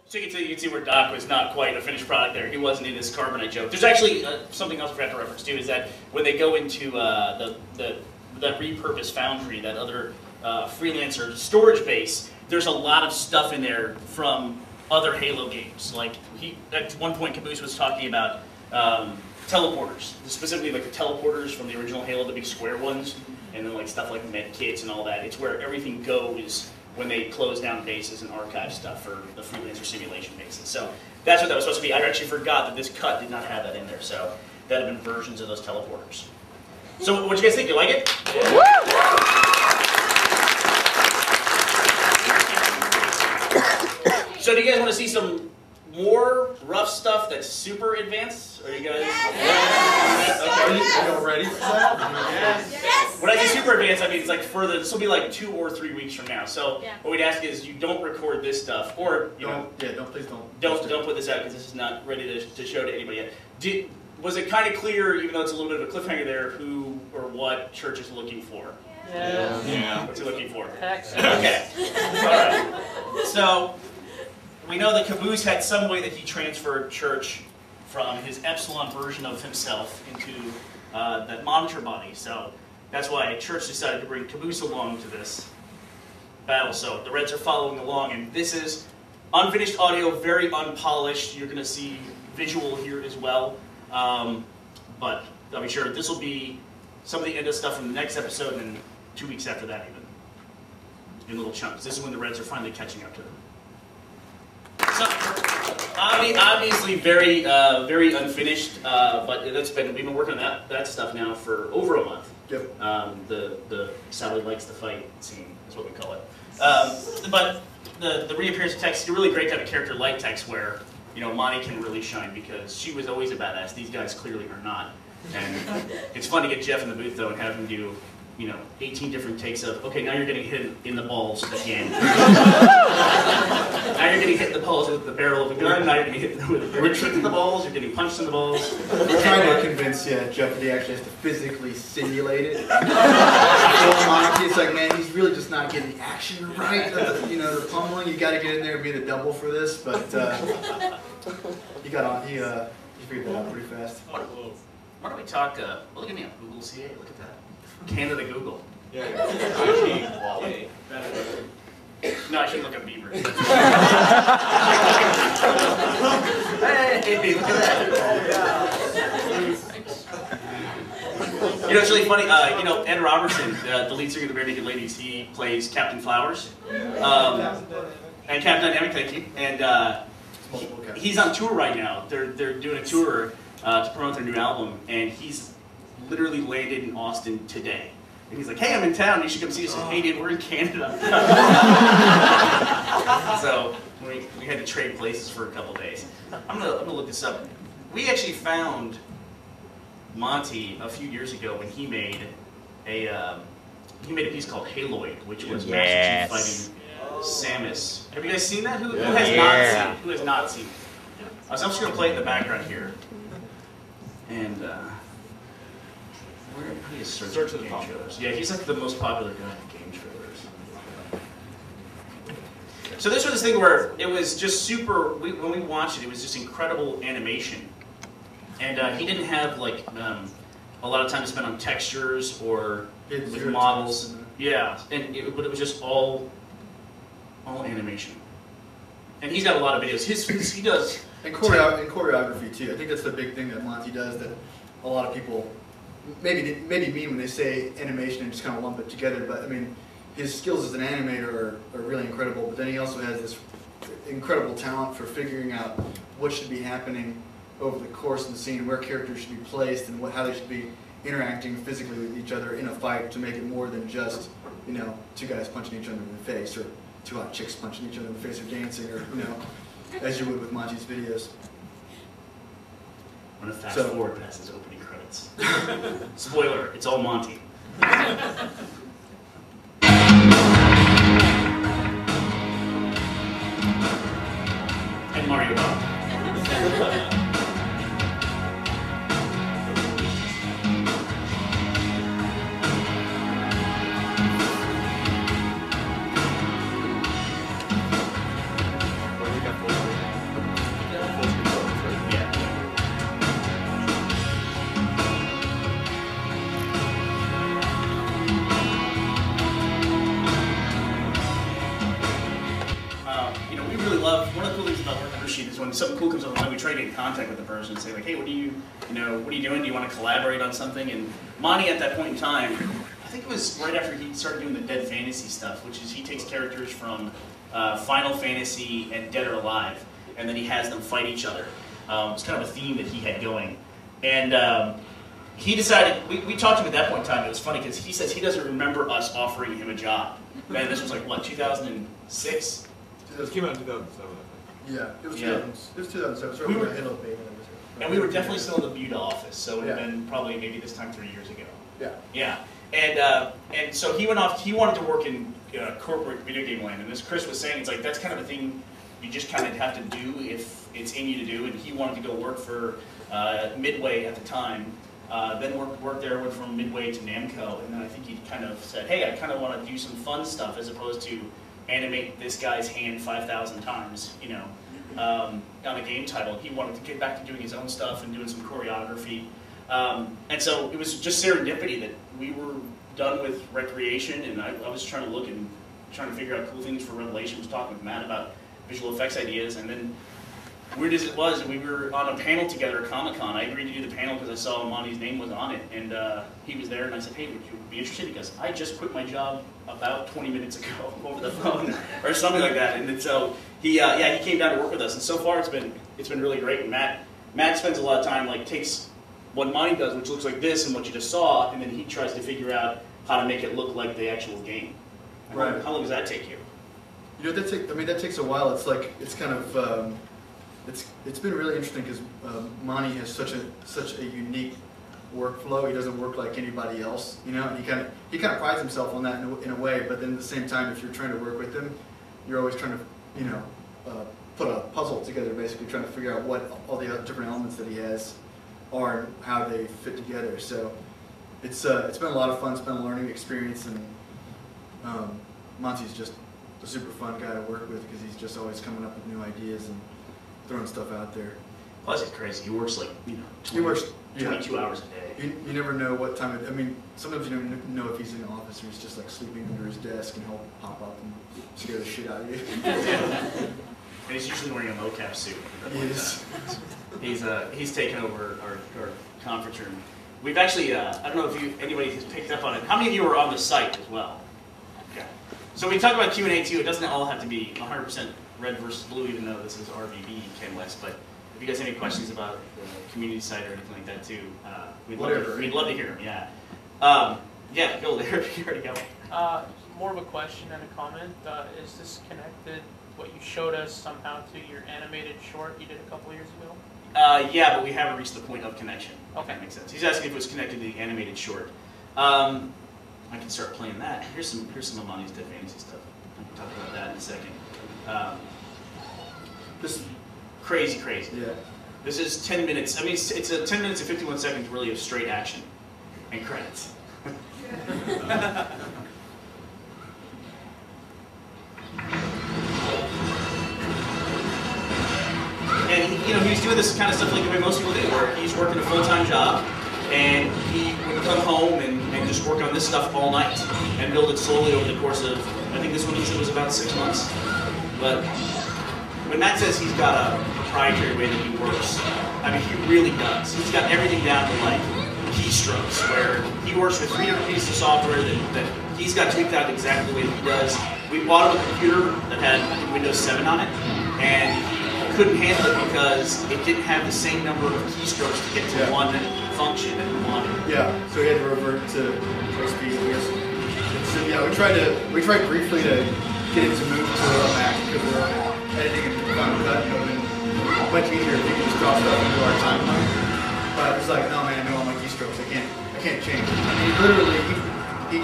So you can see where Doc was not quite a finished product there. He wasn't in his carbonite joke. There's actually something else I forgot to reference too, is that when they go into that repurposed foundry, that other freelancer storage base, there's a lot of stuff in there from other Halo games. Like at one point Caboose was talking about teleporters, specifically like the teleporters from the original Halo, the big square ones, and then like stuff like med kits and all that. It's where everything goes when they close down bases and archive stuff for the freelancer simulation bases. So that's what that was supposed to be. I actually forgot that this cut did not have that in there, so that had been versions of those teleporters. So what do you guys think? You like it? Yeah. So do you guys want to see some more rough stuff that's super advanced? Are you guys? Yes. Okay. Are you ready for that? Yes. When I say super advanced, I mean it's like further. This will be like 2 or 3 weeks from now. So what we'd ask is you don't record this stuff, or you please don't. Don't put this out because this is not ready to show to anybody yet. Was it kind of clear, even though it's a little bit of a cliffhanger there, who or what Church is looking for? Yeah. What's he looking for? Texas. Okay. All right. So we know that Caboose had some way that he transferred Church from his Epsilon version of himself into that monitor body. So that's why Church decided to bring Caboose along to this battle. So the Reds are following along, and this is unfinished audio, very unpolished. You're going to see visual here as well. But I'll be sure this will be some of the end of stuff from the next episode, and 2 weeks after that even, in little chunks. This is when the Reds are finally catching up to them. So, obviously very very unfinished, but we've been working on that stuff now for over a month. Yep. The Sally likes to fight scene is what we call it. But the reappearance of Tex, it's really great to have a character like Tex where Monty can really shine because she was always a badass. These guys clearly are not. And it's fun to get Jeff in the booth though and have him do 18 different takes of, okay, now you're getting hit in the balls again. Now you're getting hit in the balls with the barrel of a gun, now you're getting hit with a trick in the balls, you're getting punched in the balls. We're trying to convince Jeff that he actually has to physically simulate it. It's like, man, he's really just not getting the action right. The pummeling, you got to get in there and be the double for this, but he figured that out pretty fast. Why don't we talk, look at me on Google CA, look at that. Canada Google. Yeah. No, I shouldn't look up Beaver. Hey, look at that. It's really funny. Ed Robertson, the lead singer of the Bare Naked Ladies, he plays Captain Flowers. And Captain Dynamic, thank you. And he's on tour right now. They're doing a tour to promote their new album, and he's literally landed in Austin today. And he's like, hey, I'm in town, you should come see us. Hey, dude, we're in Canada. So we had to trade places for a couple days. I'm gonna look this up. We actually found Monty a few years ago when he made a piece called Haloid, which was Master Chief fighting Samus. Have you guys seen that? Who has not seen it? Who has not seen it? I'm just gonna play it in the background here. And we're gonna put a search for the game trailers. Yeah, he's like the most popular guy in game trailers. So this was this thing where it was just super. When we watched it, it was just incredible animation, and he didn't have like a lot of time to spend on textures or with models. Yeah, but it was just all animation. And he's got a lot of videos. He does. And choreography too. I think that's the big thing that Monty does that a lot of people maybe mean when they say animation and just kind of lump it together. But I mean, his skills as an animator are really incredible. But then he also has this incredible talent for figuring out what should be happening over the course of the scene, where characters should be placed, and how they should be interacting physically with each other in a fight to make it more than just two guys punching each other in the face, or two hot chicks punching each other in the face, or dancing, or as you would with Monty's videos. I'm gonna fast forward past his opening credits. Spoiler, it's all Monty. And Mario Bob. What do we got for you? when something cool comes up, we try to get in contact with the person and say like, hey, what are you doing? Do you want to collaborate on something? And Monty at that point in time, I think it was right after he started doing the Dead Fantasy stuff, which is he takes characters from Final Fantasy and Dead or Alive, and then he has them fight each other. It's kind of a theme that he had going. And he decided, we talked to him at that point in time, it was funny because he says he doesn't remember us offering him a job. Man, this was like, what, 2006? It came out in 2007, I think. Yeah, it was 2007. So We were- Halo Beta. And we were definitely still in the Buda office, so it would have been probably maybe this time 3 years ago. Yeah. Yeah, and so he went off, he wanted to work in corporate video game land, and as Chris was saying, it's like that's kind of a thing you just kind of have to do if it's in you to do, and he wanted to go work for Midway at the time, then worked there, went from Midway to Namco, and then I think he kind of said, hey, I kind of want to do some fun stuff as opposed to animate this guy's hand 5,000 times, on a game title. He wanted to get back to doing his own stuff and doing some choreography. And so it was just serendipity that we were done with Recreation, and I was trying to look and trying to figure out cool things for Revelation. I was talking with Matt about visual effects ideas, and then weird as it was, we were on a panel together at Comic-Con. I agreed to do the panel because I saw Monty's name was on it, and he was there, and I said, hey, would you be interested? He goes, I just quit my job about 20 minutes ago over the phone, or something like that. And then so he came down to work with us, and so far it's been really great. And Matt spends a lot of time, like, takes what Monty does, which looks like this and what you just saw, and then he tries to figure out how to make it look like the actual game. Right. How long does that take you? That takes a while. It's like, it's kind of, it's been really interesting because Monty has such a unique workflow. He doesn't work like anybody else, and he kind of prides himself on that in a way. But then at the same time, if you're trying to work with him, you're always trying to, put a puzzle together, basically trying to figure out what all the different elements that he has are and how they fit together. So it's been a lot of fun. It's been a learning experience, and Monty's just a super fun guy to work with because he's just always coming up with new ideas and throwing stuff out there. Plus, it's crazy. He works like 22 hours a day. You never know what time. Sometimes you don't know if he's in the office or he's just like sleeping under his desk, and he'll pop up and scare the shit out of you. And he's usually wearing a mocap suit. Yes. He's taken over our conference room. We've actually, I don't know if anybody has picked up on it. How many of you were on the site as well? Okay. So we talk about Q&A too. It doesn't all have to be 100% red versus blue, even though this is RVB CanWest. But if you guys have any questions about the community site or anything like that too, we'd love to hear them. Yeah. Go there. You already go. More of a question and a comment. Is this connected, what you showed us, somehow to your animated short you did a couple years ago? Yeah, but we haven't reached the point of connection. Okay. That makes sense. He's asking if it was connected to the animated short. I can start playing that. Here's some of Monty's Dead Fantasy stuff. I can talk about that in a second. This is crazy. Yeah. This is 10 minutes. I mean, it's a 10 minutes and 51 seconds really of straight action and credits. And he was doing this kind of stuff like the way most people do, where he's working a full-time job, and he would come home and just work on this stuff all night, and build it slowly over the course of, I think this one he said was about 6 months. But when Matt says he's got a proprietary way that he works, I mean, he really does. He's got everything down to like keystrokes, where he works with 3 different pieces of software that he's got tweaked out exactly the way that he does. We bought him a computer that had Windows 7 on it, and he couldn't handle it because it didn't have the same number of keystrokes to get to one function that we wanted. Yeah, so he had to revert to XP. So yeah, we tried briefly to get him to move to Mac because we were editing in Final Cut, and it would have been much easier if we could just drop stuff into our timeline. But it's like, no man, I know all my keystrokes. I can't change. I mean, literally, he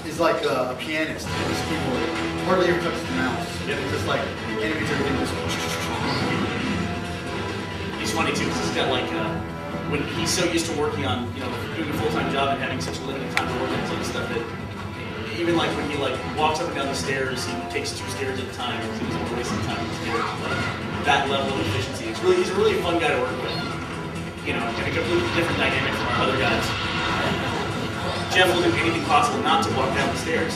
is like a pianist. And his keyboard hardly ever touches the mouse. Yep. It's just like animates everything. He's funny too, because he's got like, when he's so used to working on, doing a full-time job and having such limited time to work on some stuff that even like when he like walks up and down the stairs, he takes 2 stairs at a time, so he's not wasting time on the stairs. Like that level of efficiency. He's a really fun guy to work with. And a completely different dynamic from our other guys. Jeff will do anything possible not to walk down the stairs.